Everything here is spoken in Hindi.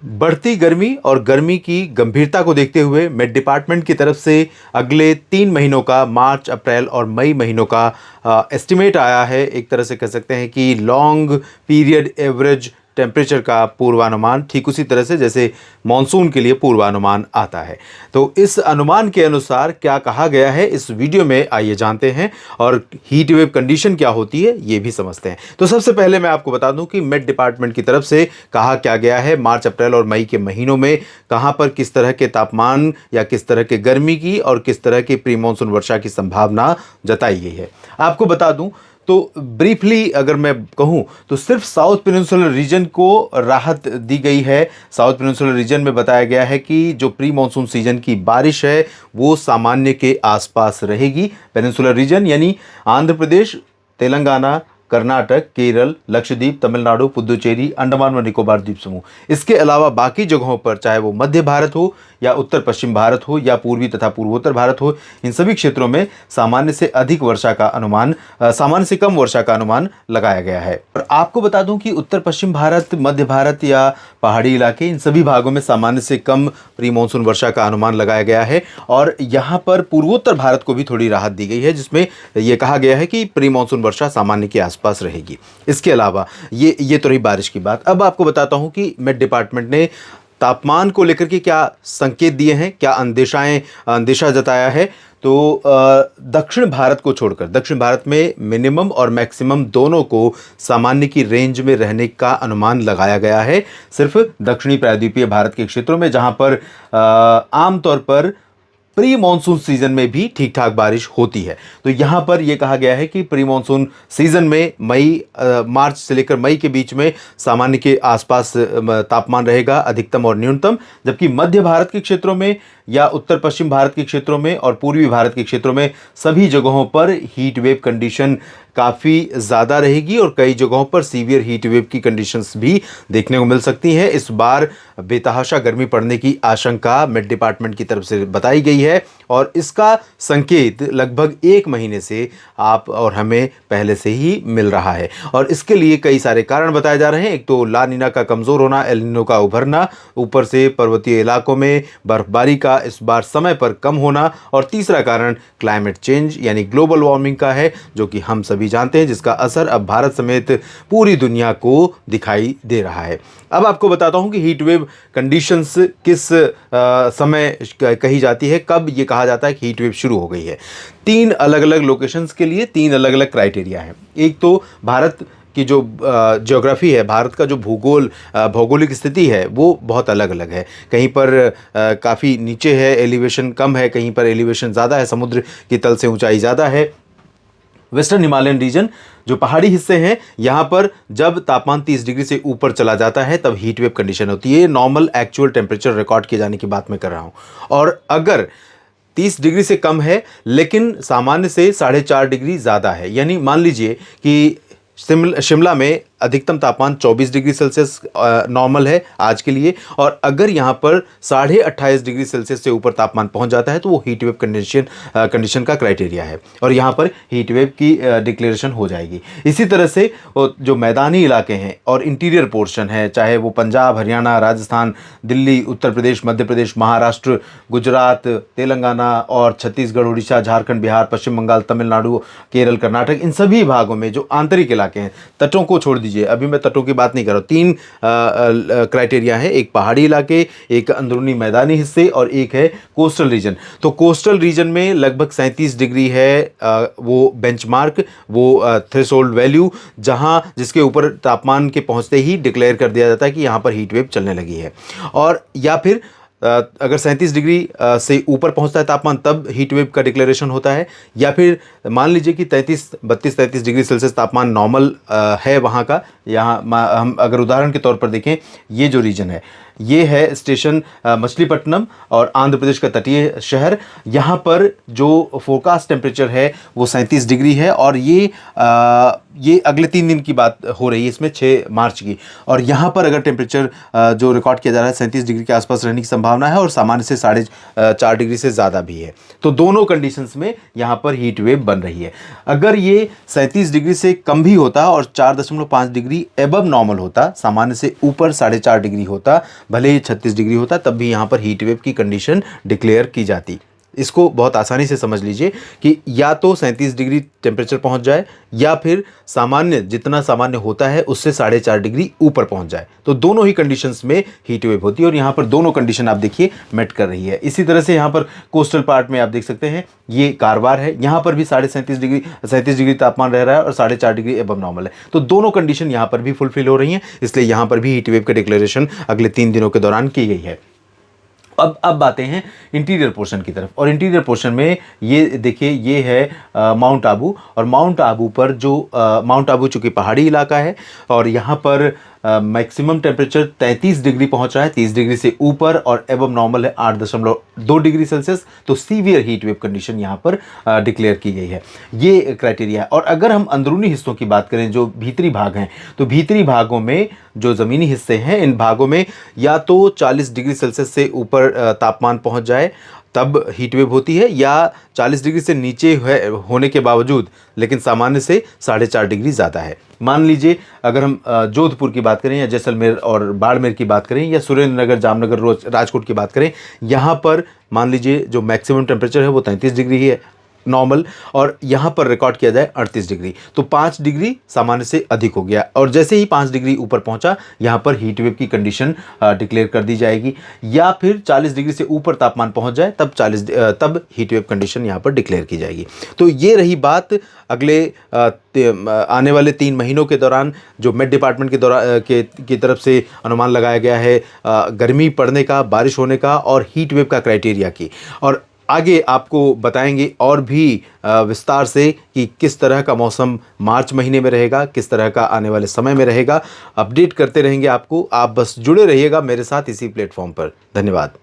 बढ़ती गर्मी और गर्मी की गंभीरता को देखते हुए मेट डिपार्टमेंट की तरफ से अगले 3 महीनों का मार्च, अप्रैल और मई महीनों का एस्टिमेट आया है। एक तरह से कह सकते हैं कि लॉन्ग पीरियड एवरेज टेम्परेचर का पूर्वानुमान, ठीक उसी तरह से जैसे मॉनसून के लिए पूर्वानुमान आता है। तो इस अनुमान के अनुसार क्या कहा गया है इस वीडियो में आइए जानते हैं, और हीट वेव कंडीशन क्या होती है ये भी समझते हैं। तो सबसे पहले मैं आपको बता दूं कि मेट डिपार्टमेंट की तरफ से कहा क्या गया है मार्च, अप्रैल और मई के महीनों में कहां पर किस तरह के तापमान या किस तरह के गर्मी की और किस तरह के प्री मानसून वर्षा की संभावना जताई गई है। आपको बता दूं तो ब्रीफली अगर मैं कहूं तो सिर्फ साउथ पेनिनसुलर रीजन को राहत दी गई है। साउथ पेनिनसुलर रीजन में बताया गया है कि जो प्री मानसून सीजन की बारिश है वो सामान्य के आसपास रहेगी। पेनिनसुलर रीजन यानी आंध्र प्रदेश, तेलंगाना, कर्नाटक, केरल, लक्षद्वीप, तमिलनाडु, पुदुचेरी, अंडमान व निकोबार द्वीप समूह। इसके अलावा बाकी जगहों पर, चाहे वो मध्य भारत हो या उत्तर पश्चिम भारत हो या पूर्वी तथा पूर्वोत्तर भारत हो, इन सभी क्षेत्रों में सामान्य से अधिक वर्षा का अनुमान, सामान्य से कम वर्षा का अनुमान लगाया गया है। और आपको बता दूं कि उत्तर पश्चिम भारत, मध्य भारत या पहाड़ी इलाके, इन सभी भागों में सामान्य से कम प्री मानसून वर्षा का अनुमान लगाया गया है। और यहाँ पर पूर्वोत्तर भारत को भी थोड़ी राहत दी गई है, जिसमें यह कहा गया है कि प्री मानसून वर्षा सामान्य के आसपास रहेगी। इसके अलावा ये तो रही बारिश की बात। अब आपको बताता हूं कि मेट डिपार्टमेंट ने तापमान को लेकर के क्या संकेत दिए हैं, क्या अंदेशा जताया है। तो दक्षिण भारत को छोड़कर, दक्षिण भारत में मिनिमम और मैक्सिमम दोनों को सामान्य की रेंज में रहने का अनुमान लगाया गया है। सिर्फ दक्षिणी प्रायद्वीपीय भारत के क्षेत्रों में, जहां पर आमतौर पर प्री मानसून सीजन में भी ठीक ठाक बारिश होती है। तो यहां पर यह कहा गया है कि प्री मानसून सीजन में मार्च से लेकर मई के बीच में सामान्य के आसपास तापमान रहेगा, अधिकतम और न्यूनतम। जबकि मध्य भारत के क्षेत्रों में या उत्तर पश्चिम भारत के क्षेत्रों में और पूर्वी भारत के क्षेत्रों में सभी जगहों पर हीट वेव कंडीशन काफ़ी ज़्यादा रहेगी और कई जगहों पर सीवियर हीट वेव की कंडीशंस भी देखने को मिल सकती हैं। इस बार बेतहाशा गर्मी पड़ने की आशंका मेट डिपार्टमेंट की तरफ से बताई गई है, और इसका संकेत लगभग 1 महीने से आप और हमें पहले से ही मिल रहा है। और इसके लिए कई सारे कारण बताए जा रहे हैं। एक तो ला नीना का कमज़ोर होना, एल नीनो का उभरना, ऊपर से पर्वतीय इलाकों में बर्फबारी का इस बार समय पर कम होना, और तीसरा कारण क्लाइमेट चेंज यानी ग्लोबल वार्मिंग का है, जो कि हम सभी जानते हैं, जिसका असर अब भारत समेत पूरी दुनिया को दिखाई दे रहा है। अब आपको बताता हूं कि हीट वेव कंडीशंस किस समय कही जाती है, कब ये कहा जाता है कि हीट वेव शुरू हो गई है। 3 अलग अलग लोकेशंस के लिए 3 अलग अलग क्राइटेरिया है। एक तो भारत की जो ज्योग्राफी है, भारत का जो भौगोलिक स्थिति है वो बहुत अलग अलग है। कहीं पर काफ़ी नीचे है, एलिवेशन कम है, कहीं पर एलिवेशन ज़्यादा है, समुद्र की तल से ऊंचाई ज़्यादा है। वेस्टर्न हिमालयन रीजन, जो पहाड़ी हिस्से हैं, यहाँ पर जब तापमान 30 डिग्री से ऊपर चला जाता है तब हीट वेव कंडीशन होती है। नॉर्मल एक्चुअल टेम्परेचर रिकॉर्ड किए जाने की बात मैं कर रहा हूँ। और अगर 30 डिग्री से कम है लेकिन सामान्य से 4.5 डिग्री ज़्यादा है, यानी मान लीजिए कि शिमला में अधिकतम तापमान 24 डिग्री सेल्सियस नॉर्मल है आज के लिए, और अगर यहाँ पर 28.5 डिग्री सेल्सियस से ऊपर तापमान पहुँच जाता है तो वो हीट वेव कंडीशन का क्राइटेरिया है, और यहाँ पर हीट वेव की डिक्लेरेशन हो जाएगी। इसी तरह से जो मैदानी इलाके हैं और इंटीरियर पोर्शन है, चाहे वो पंजाब, हरियाणा, राजस्थान, दिल्ली, उत्तर प्रदेश, मध्य प्रदेश, महाराष्ट्र, गुजरात, तेलंगाना और छत्तीसगढ़, उड़ीसा, झारखंड, बिहार, पश्चिम बंगाल, तमिलनाडु, केरल, कर्नाटक, इन सभी भागों में जो आंतरिक इलाके हैं, तटों को छोड़ दीजिए, अभी मैं तटों की बात नहीं कर रहा हूं, 3 क्राइटेरिया है। एक पहाड़ी इलाके, एक अंदरूनी मैदानी हिस्से और एक है कोस्टल रीजन। तो कोस्टल रीजन में लगभग 37 डिग्री है वो बेंचमार्क, वो थ्रेशोल्ड वैल्यू, जहां जिसके ऊपर तापमान के पहुंचते ही डिक्लेयर कर दिया जाता है कि यहां पर हीट वेव चलने लगी है। और या फिर अगर 37 डिग्री से ऊपर पहुंचता है तापमान तब हीट वेव का डिक्लेरेशन होता है, या फिर मान लीजिए कि 32-33 डिग्री सेल्सियस तापमान नॉर्मल है वहाँ का। यहाँ हम अगर उदाहरण के तौर पर देखें, ये जो रीजन है ये है स्टेशन मछलीपट्टनम और आंध्र प्रदेश का तटीय शहर। यहाँ पर जो फोरकास्ट टेम्परेचर है वो 37 डिग्री है, और ये अगले 3 दिन की बात हो रही है, इसमें 6 मार्च की। और यहाँ पर अगर टेम्परेचर जो रिकॉर्ड किया जा रहा है 37 डिग्री के आसपास रहने की संभावना संभावना है और सामान्य से 4.5 डिग्री से ज़्यादा भी है। तो दोनों कंडीशंस में यहाँ पर हीट वेव बन रही है। अगर ये 37 डिग्री से कम भी होता और 4.5 डिग्री एबव नॉर्मल होता, सामान्य से ऊपर 4.5 डिग्री होता, भले ही 36 डिग्री होता, तब भी यहाँ पर हीट वेव की कंडीशन डिक्लेयर की जाती। इसको बहुत आसानी से समझ लीजिए कि या तो 37 डिग्री टेम्परेचर पहुंच जाए या फिर सामान्य जितना सामान्य होता है उससे 4.5 डिग्री ऊपर पहुंच जाए, तो दोनों ही कंडीशंस में हीट वेव होती है। और यहाँ पर दोनों कंडीशन आप देखिए मेट कर रही है। इसी तरह से यहाँ पर कोस्टल पार्ट में आप देख सकते हैं, ये कारवार है, यहाँ पर भी 37 डिग्री तापमान रह रहा है और 4.5 डिग्री एबव नॉर्मल है। तो दोनों कंडीशन यहाँ पर भी फुलफिल हो रही हैं, इसलिए यहाँ पर भी हीट वेव का डिक्लेरेशन अगले 3 दिनों के दौरान की गई है। अब आते हैं इंटीरियर पोर्शन की तरफ। और इंटीरियर पोर्शन में ये देखिए, ये है माउंट आबू। और माउंट आबू पर जो माउंट आबू चूँकि पहाड़ी इलाका है और यहाँ पर मैक्सिमम टेम्परेचर 33 डिग्री पहुँच रहा है, 30 डिग्री से ऊपर, और एबव नॉर्मल है 8.2 डिग्री सेल्सियस। तो सीवियर हीट वेव कंडीशन यहाँ पर डिक्लेयर की गई है। ये क्राइटेरिया है। और अगर हम अंदरूनी हिस्सों की बात करें, जो भीतरी भाग हैं, तो भीतरी भागों में जो ज़मीनी हिस्से हैं, इन भागों में या तो 40 डिग्री सेल्सियस से ऊपर तापमान पहुँच जाए तब हीट वेव होती है, या 40 डिग्री से नीचे होने के बावजूद लेकिन सामान्य से 4.5 डिग्री ज़्यादा है। मान लीजिए अगर हम जोधपुर की बात करें या जैसलमेर और बाड़मेर की बात करें या सुरेंद्रनगर, जामनगर, राजकोट की बात करें, यहाँ पर मान लीजिए जो मैक्सिमम टेम्परेचर है वो 33 डिग्री ही है नॉर्मल, और यहाँ पर रिकॉर्ड किया जाए 38 डिग्री, तो 5 डिग्री सामान्य से अधिक हो गया। और जैसे ही 5 डिग्री ऊपर पहुँचा, यहाँ पर हीट वेव की कंडीशन डिक्लेयर कर दी जाएगी। या फिर 40 डिग्री से ऊपर तापमान पहुँच जाए तब हीट वेव कंडीशन यहाँ पर डिक्लेयर की जाएगी। तो ये रही बात अगले आने वाले 3 महीनों के दौरान जो मेट डिपार्टमेंट की तरफ से अनुमान लगाया गया है गर्मी पड़ने का, बारिश होने का और हीट वेव का क्राइटेरिया की। और आगे आपको बताएंगे और भी विस्तार से कि किस तरह का मौसम मार्च महीने में रहेगा, किस तरह का आने वाले समय में रहेगा। अपडेट करते रहेंगे आपको। आप बस जुड़े रहिएगा मेरे साथ इसी प्लेटफॉर्म पर। धन्यवाद।